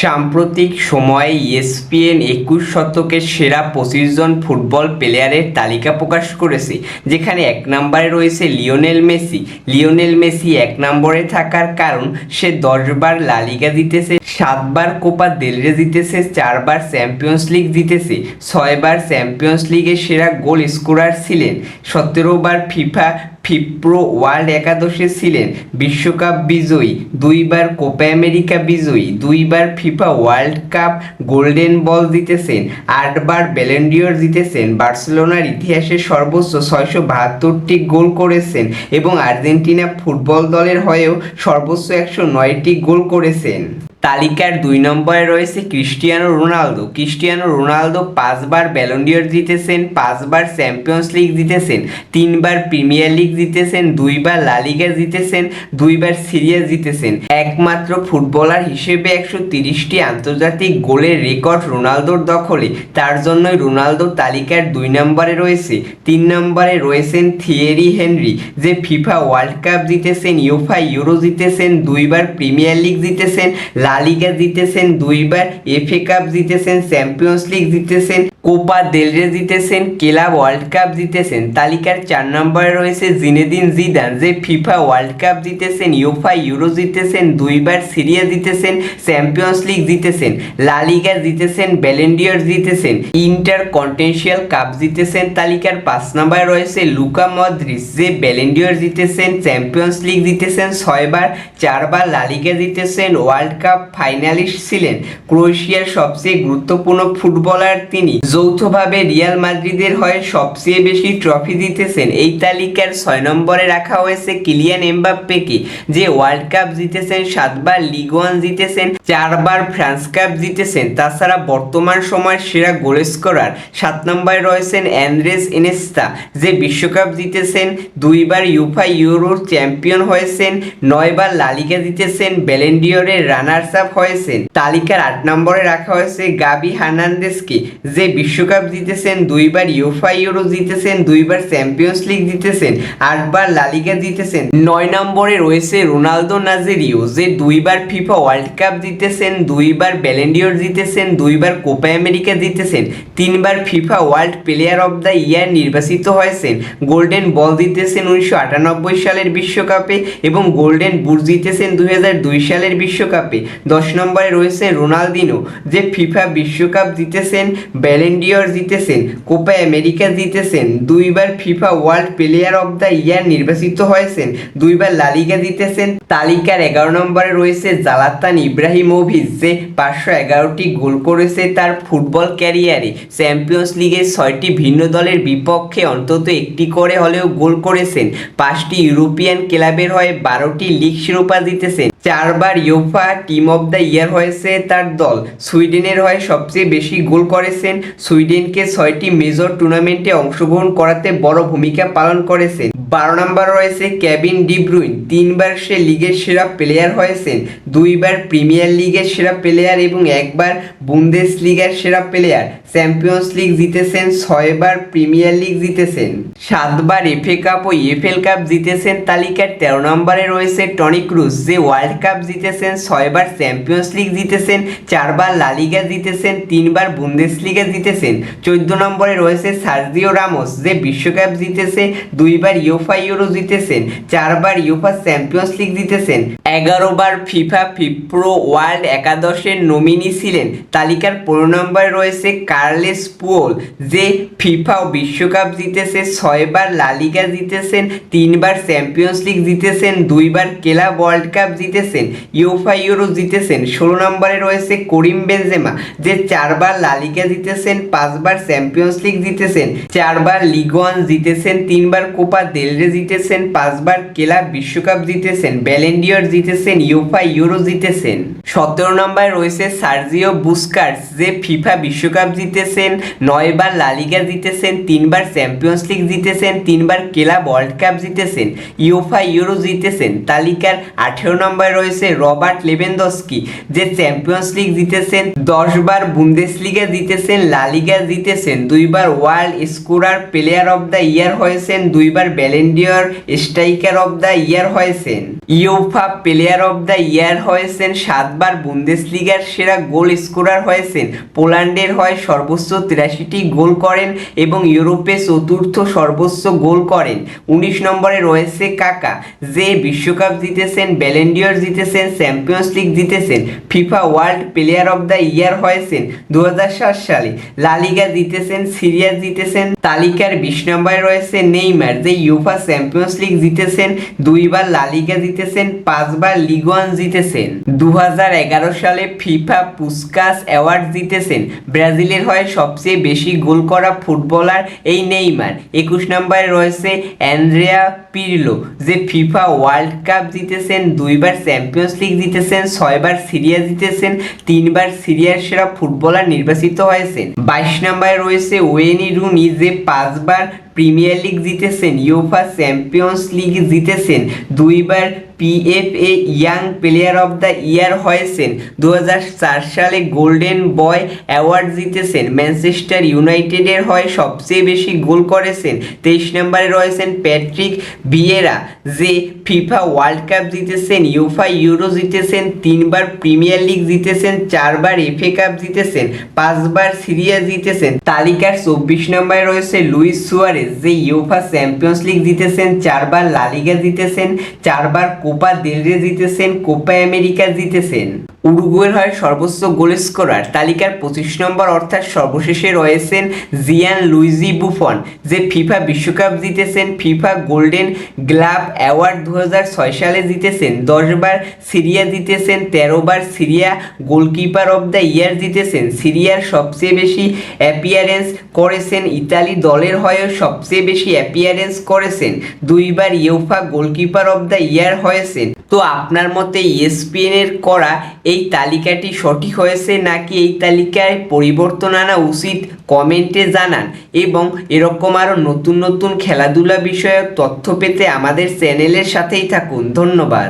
সাম্প্রতিক সময়ে ESPN 21 শতকের সেরা 25 জন ফুটবল প্লেয়ারের তালিকা প্রকাশ করেছে, যেখানে 1 নম্বরে রয়েছে লিওনেল মেসি। লিওনেল মেসি 1 নম্বরে থাকার কারণ সে 10 বার লা লিগা জিতেছে, 7 বার কোপা দেল রে জিতেছে, 4 বার চ্যাম্পিয়ন্স লিগ জিতেছে, 6 বার চ্যাম্পিয়ন্স লিগের সেরা গোল স্কোরার ছিলেন, 17 বার ফিফা ফিপ্রো ওয়ার্ল্ড একাদশে ছিলেন, বিশ্বকাপ বিজয়ী, 2 বার কোপা আমেরিকা বিজয়ী, 2 বার FIFA World Cup golden ball জিতেছেন, 8 বার ব্যালন ডি'র জিতেছেন, বার্সেলোনার ইতিহাসে সর্বোচ্চ 672টি গোল করেছেন এবং আর্জেন্টিনা ফুটবল দলের হয়েও সর্বোচ্চ 109টি গোল করেছেন। তালিকার 2 নম্বরে রয়েছে ক্রিস্টিয়ানো রোনালদো। ক্রিস্টিয়ানো রোনালদো 5 বার ব্যালন ডি'র জিতেছেন, 5 বার চ্যাম্পিয়ন্স লিগ জিতেছেন, 3 বার প্রিমিয়ার লিগ জিতেছেন, 2 বার লা লিগা জিতেছেন, 2 বার সিরিয়া জিতেছেন। একমাত্র ফুটবলার হিসেবে 130টি আন্তর্জাতিক গোলের রেকর্ড রোনালদোর দখলে, তার জন্যই রোনালদো তালিকার 2 নম্বরে রয়েছে। 3 নম্বরে রয়েছেন থিয়েরি হেনরি, যে ফিফা ওয়ার্ল্ড কাপ জিতেছেন, ইউফা ইউরো জিতেছেন, 2 বার প্রিমিয়ার লিগ জিতেছেন, লা লিগা জিতেছেন, 2 বার FA কাপ জিতেছেন, চ্যাম্পিয়ন্স লিগ জিতেছেন, কোপা দেল রে জিতেছেন, ক্লাব ওয়ার্ল্ড কাপ জিতেছেন। তালিকার 4 নম্বরে রয়েছে জিনেদিন জিদান, যে ফিফা ওয়ার্ল্ড কাপ জিতেছেন, ইউফা ইউরো জিতেছেন, 2 বার সিরিয়া জিতেছেন, চ্যাম্পিয়ন্স লিগ জিতেছেন, লা লিগা জিতেছেন, ব্যালন ডি'র জিতেছেন, ইন্টার কন্টিনেন্টাল কাপ জিতেছেন। তালিকার 5 নম্বরে রয়েছে লুকা মদ্রিচ, যে ব্যালন ডি'র জিতেছেন, চ্যাম্পিয়ন্স লিগ জিতেছেন 6 বার, 4 বার লা লিগা জিতেছেন, ওয়ার্ল্ড কাপ ফাইনালিস্ট ছিলেন। ক্রোয়েশিয়ার সবচেয়ে গুরুত্বপূর্ণ ফুটবলার তিনি। যৌথভাবে রিয়াল মাদ্রিদের হয়ে সবচেয়ে বেশি ট্রফি জিতেছেন। এই তালিকার 6 নম্বরে রাখা হয়েছে কিলিয়ান এমবাপ্পেকে, যে ওয়ার্ল্ড কাপ জিতেছেন, 7 বার লিগ 1 জিতেছেন, 4 বার ফ্রান্স কাপ জিতেছেন। তাছাড়া বর্তমান সময়ের সেরা গোল স্কোরার 7 নম্বরে রয়েছেন অ্যান্দ্রেস ইনিয়েস্তা, যে বিশ্বকাপ জিতেছেন, 2 বার ইউফা ইউরোর চ্যাম্পিয়ন হয়েছেন, 9 বার লা লিগা জিতেছেন, ব্যালন ডি'রের রানার্স আপ হয়েছেন। তালিকার 8 নম্বরে রাখা হয়েছে গাবি হার্নান্দেজকে, যে বিশ্বকাপ জিতেছেন, 2 বার ইউফা ইউরো জিতেছেন, 2 বার চ্যাম্পিয়ন্স লিগ জিতেছেন, 8 বার লা লিগা জিতেছেন। 9 নম্বরে রয়েছে রোনালদো নাজেরিও, যে 2 বার ফিফা ওয়ার্ল্ড কাপ জিতেছেন, 2 বার ব্যালন ডি'র জিতেছেন, 2 বার কোপা আমেরিকা জিতেছেন, 3 বার FIFA world player of the year নির্বাচিত হয়েছেন, গোল্ডেন বল জিতেছেন 1998 সালের বিশ্বকাপে এবং গোল্ডেন বুট জিতেছেন 2002 সালের বিশ্বকাপে। 10 নম্বরে রয়েছে রোনালদিনো, যে ফিফা বিশ্বকাপ জিতেছেন, ব্যালন ডি'র জিতেছেন, কোপা আমেরিকা জিতেছেন, 2 বার FIFA world player of the year নির্বাচিত হয়েছেন, 2 বার লা লিগা জিতেছেন। তালিকার 11 নম্বরে রয়েছে জালাতান ইব্রাহিমোভিচ, যে 511টি গোল করেছে তার ফুটবল ক্যারিয়ারে। চ্যাম্পিয়ন্স লিগে 6টি ভিন্ন দলের বিপক্ষে অন্তত একটি করে হলেও গোল করেছেন, 5টি ইউরোপিয়ান ক্লাবের হয়ে 12টি লিগ শিরোপা জিতেছেন, 4 বার UEFA team of the year হয়েছে তার দল। সুইডেনের হয়ে সবচেয়ে বেশি গোল করেছেন, সুইডেনকে 6টি মেজর টুর্নামেন্টে অংশগ্রহণ করাতে বড় ভূমিকা পালন করেছেন। 12 নম্বর রয়েছে কেভিন ডি ব্রুইন, 3 বার সে লিগের সেরা প্লেয়ার হয়েছেন, 2 বার প্রিমিয়ার লিগের সেরা প্লেয়ার এবং 1 বার বুন্দেস লিগার সেরা প্লেয়ার। চ্যাম্পিয়ন্স লিগ জিতেছেন, 6 বার প্রিমিয়ার লিগ জিতেছেন, 7 বার FA কাপ ও EFL কাপ জিতেছেন। তালিকার 13 নম্বরে রয়েছে টনি ক্রুজ, যে ওয়ার্ল্ড কাপ জিতেছেন, 6 বার চ্যাম্পিয়ন্স লিগ জিতেছেন, 4 বার লা লিগা জিতেছেন, 3 বার বুন্দেস লিগা জিতেছেন। 14 নম্বরে রয়েছে সার্জিও রামোস, যে বিশ্বকাপ জিতেছে, 2 বার ইউফা ইউরো জিতেছেন, 4 বার ইউফা চ্যাম্পিয়ন্স লিগ জিতেছেন, 11 বার ফিফা ফিপ্রো ওয়ার্ল্ড একাদশের নমিনি ছিলেন। তালিকার 15 নম্বরে রয়েছে কার্লেস পুয়োল, যে ফিফা বিশ্বকাপ জিতেছে, 6 বার লা লিগা জিতেছেন, 3 বার চ্যাম্পিয়ন্স লিগ জিতেছেন, 2 বার ক্লাব ওয়ার্ল্ড কাপ জিতেছেন, ইউফা ইউরো জিতেছেন। 16 নম্বরে রয়েছে করিম বেনজেমা, যে 4 বার লা লিগা জিতেছেন, 5 বার চ্যাম্পিয়ন্স লিগ জিতেছেন, 4 বার লিগ 1 জিতেছেন, 3 বার কোপা দেল রে জিতেছেন, 5 বার ক্লাব বিশ্বকাপ জিতেছেন, ব্যালন ডি'র জিতেছেন, ইউফা ইউরো জিতেছেন। 17 নম্বরে রয়েছে সার্জিও বুস্কার্স, যে ফিফা বিশ্বকাপ জিতেছেন, 9 বার লা লিগা জিতেছেন, 3 বার চ্যাম্পিয়ন্স লিগ জিতেছেন, 3 বার ক্লাব ওয়ার্ল্ড কাপ জিতেছেন, ইউফা ইউরো জিতেছেন। তালিকার 18 নম্বরে রয়েছে রবার্ট লেভেনডস্কি, যে চ্যাম্পিয়ন্স লিগ জিতেছেন, 10 বার বুন্দেস লিগা জিতেছেন, লা লিগা জিতেছেন, 2বার world scorer player of the year হয়েছেন, 2বার Ballon d'Or striker of the year হয়েছেন, UEFA player of the year হয়েছেন, 7বার বুন্দেসলিগার সেরা গোল স্কোরার হয়েছেন, পোল্যান্ডের হয়ে সর্বোচ্চ 83টি গোল করেন এবং ইউরোপে চতুর্থ সর্বোচ্চ গোল করেন। 19 নম্বরে রয়েছে কাকা, যে বিশ্বকাপ জিতেছেন, ব্যালন ডি'অর জিতেছেন, চ্যাম্পিয়ন্স লিগ জিতেছেন, FIFA world player of the year হয়েছেন 2007 সালে, লা লিগা জিতেছেন, সিরিয়া জিতেছেন। তালিকার 20 নম্বরে রয়েছে নেইমার, যে ইউফা চ্যাম্পিয়ন্স লিগ জিতেছেন, 2বার লা লিগা জিতেছেন, 5বার লিগ ওয়ান জিতেছেন। 2011 সালে ফিফা পুসকাস অ্যাওয়ার্ড জিতেছেন। ব্রাজিলের হয়ে সবচেয়ে বেশি গোল করা ফুটবলার এই নেইমার। 21 নম্বরে রয়েছে অ্যান্দ্রেয়া পিরলো, যে ফিফা ওয়ার্ল্ড কাপ জিতেছেন, 2বার চ্যাম্পিয়ন্স লিগ জিতেছেন, 6বার সিরিয়া জিতেছেন, 3বার সিরিয়ার সেরা ফুটবলার নির্বাচিত হয়েছেন। 22 নম্বরে রয়েছে ওয়েনি রুনি, যে 5বার প্রিমিয়ার লিগ জিতেছেন, ইউফা চ্যাম্পিয়ন্স লিগ জিতেছেন, 2বার PFA young player of the year হয়েছেন, 2004 সালে গোল্ডেন বয় অ্যাওয়ার্ড জিতেছেন, ম্যানচেস্টার ইউনাইটেডের হয়ে সবচেয়ে বেশি গোল করেছেন। 23 নম্বরে রয়েছেন প্যাট্রিক ভিয়েরা, যে ফিফা ওয়ার্ল্ড কাপ জিতেছেন, ইউফা ইউরো জিতেছেন, 3বার প্রিমিয়ার লিগ জিতেছেন, 4বার এফএ কাপ জিতেছেন, 5বার সিরিয়া জিতেছেন। তালিকার 24 নম্বরে রয়েছে লুইস সুয়ারেজ, যে ইউফা চ্যাম্পিয়ন্স লিগ জিতেছেন, 4বার লা লিগা জিতেছেন, 4বার কোপা দেল রে জিতেছেন, কোপা আমেরিকা জিতেছেন। উরুগুয়ের হয়ে সর্বোচ্চ গোল স্কোরার, তালিকার 25 নম্বর অর্থাৎ সর্বশেষে রয়েছেন জিয়ান লুইজি বুফন, যে ফিফা বিশ্বকাপ জিতেছেন, ফিফা গোল্ডেন গ্লাভ অ্যাওয়ার্ড 2006 সালে জিতেছেন, 10বার সিরিয়া জিতেছেন, 13বার Serie A goalkeeper of the year জিতেছেন, সিরিয়ার সবচেয়ে বেশি অ্যাপিয়ারেন্স করেছেন, ইতালি দলের হয়েও সবচেয়ে বেশি অ্যাপিয়ারেন্স করেছেন, 2বার UEFA goalkeeper of the year হয়েছেন। তো আপনার মতে ESPN এর করা এই তালিকাটি সঠিক হয়েছে নাকি এই তালিকায় পরিবর্তন আনা উচিত, কমেন্টে জানান। এবং এরকম আরও নতুন নতুন খেলাধুলা বিষয়ক তথ্য পেতে আমাদের চ্যানেলের সাথেই থাকুন। ধন্যবাদ।